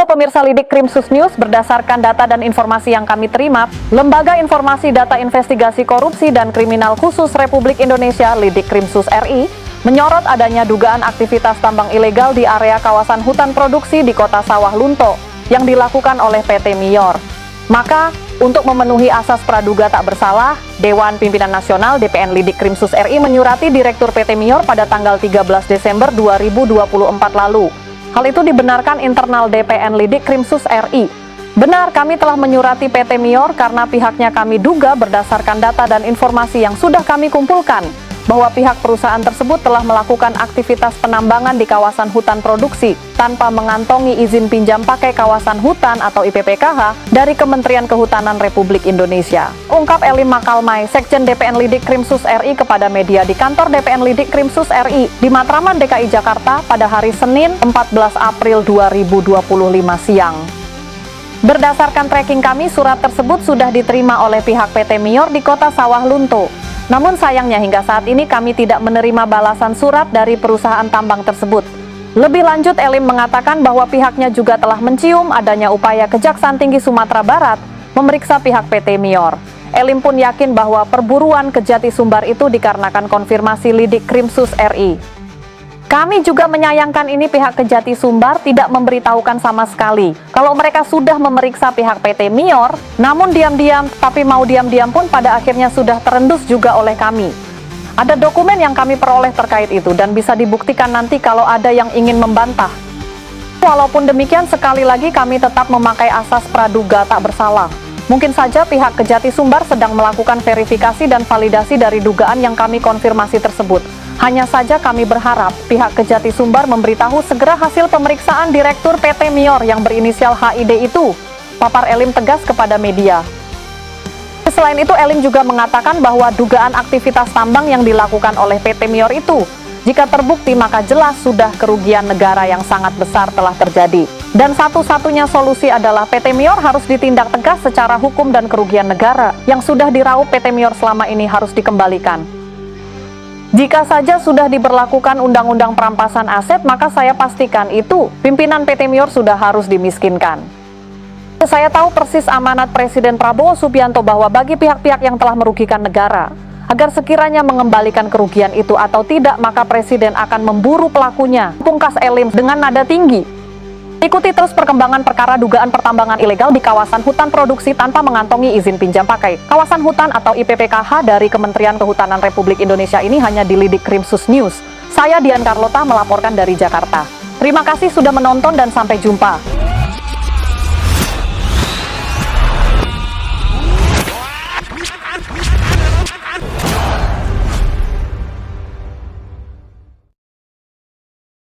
Halo pemirsa Lidik Krimsus News, berdasarkan data dan informasi yang kami terima, Lembaga Informasi Data Investigasi Korupsi dan Kriminal Khusus Republik Indonesia Lidik Krimsus RI menyorot adanya dugaan aktivitas tambang ilegal di area kawasan hutan produksi di Kota Sawah Lunto yang dilakukan oleh PT Mior. Maka, untuk memenuhi asas praduga tak bersalah, Dewan Pimpinan Nasional DPN Lidik Krimsus RI menyurati Direktur PT Mior pada tanggal 13 Desember 2024 lalu. Hal itu dibenarkan internal DPN Lidik Krimsus RI. Benar, kami telah menyurati PT Mior karena pihaknya kami duga berdasarkan data dan informasi yang sudah kami kumpulkan bahwa pihak perusahaan tersebut telah melakukan aktivitas penambangan di kawasan hutan produksi tanpa mengantongi izin pinjam pakai kawasan hutan atau IPPKH dari Kementerian Kehutanan Republik Indonesia. Ungkap Elim Makalmay, Sekjen DPN Lidik Krimsus RI kepada media di kantor DPN Lidik Krimsus RI di Matraman, DKI Jakarta pada hari Senin 14 April 2025 siang. Berdasarkan tracking kami, surat tersebut sudah diterima oleh pihak PT Mior di Kota Sawah Lunto. Namun sayangnya hingga saat ini kami tidak menerima balasan surat dari perusahaan tambang tersebut. Lebih lanjut, Elim mengatakan bahwa pihaknya juga telah mencium adanya upaya Kejaksaan Tinggi Sumatera Barat memeriksa pihak PT Mior. Elim pun yakin bahwa perburuan ke Jati Sumbar itu dikarenakan konfirmasi Lidik Krimsus RI. Kami juga menyayangkan ini pihak Kejati Sumbar tidak memberitahukan sama sekali kalau mereka sudah memeriksa pihak PT Mior, namun diam-diam, tapi mau diam-diam pun pada akhirnya sudah terendus juga oleh kami. Ada dokumen yang kami peroleh terkait itu dan bisa dibuktikan nanti kalau ada yang ingin membantah. Walaupun demikian, sekali lagi kami tetap memakai asas praduga tak bersalah. Mungkin saja pihak Kejati Sumbar sedang melakukan verifikasi dan validasi dari dugaan yang kami konfirmasi tersebut. Hanya saja kami berharap pihak Kejati Sumbar memberitahu segera hasil pemeriksaan Direktur PT Mior yang berinisial HID itu, papar Elim tegas kepada media. Selain itu, Elim juga mengatakan bahwa dugaan aktivitas tambang yang dilakukan oleh PT Mior itu, jika terbukti maka jelas sudah kerugian negara yang sangat besar telah terjadi. Dan satu-satunya solusi adalah PT Mior harus ditindak tegas secara hukum dan kerugian negara yang sudah diraup PT Mior selama ini harus dikembalikan. Jika saja sudah diberlakukan undang-undang perampasan aset, maka saya pastikan itu pimpinan PT Mior sudah harus dimiskinkan. Saya tahu persis amanat Presiden Prabowo Subianto bahwa bagi pihak-pihak yang telah merugikan negara, agar sekiranya mengembalikan kerugian itu atau tidak, maka Presiden akan memburu pelakunya, pungkas Elim dengan nada tinggi. Ikuti terus perkembangan perkara dugaan pertambangan ilegal di kawasan hutan produksi tanpa mengantongi izin pinjam pakai kawasan hutan atau IPPKH dari Kementerian Kehutanan Republik Indonesia ini hanya di Lidik Krimsus News. Saya Dian Carlota melaporkan dari Jakarta. Terima kasih sudah menonton dan sampai jumpa.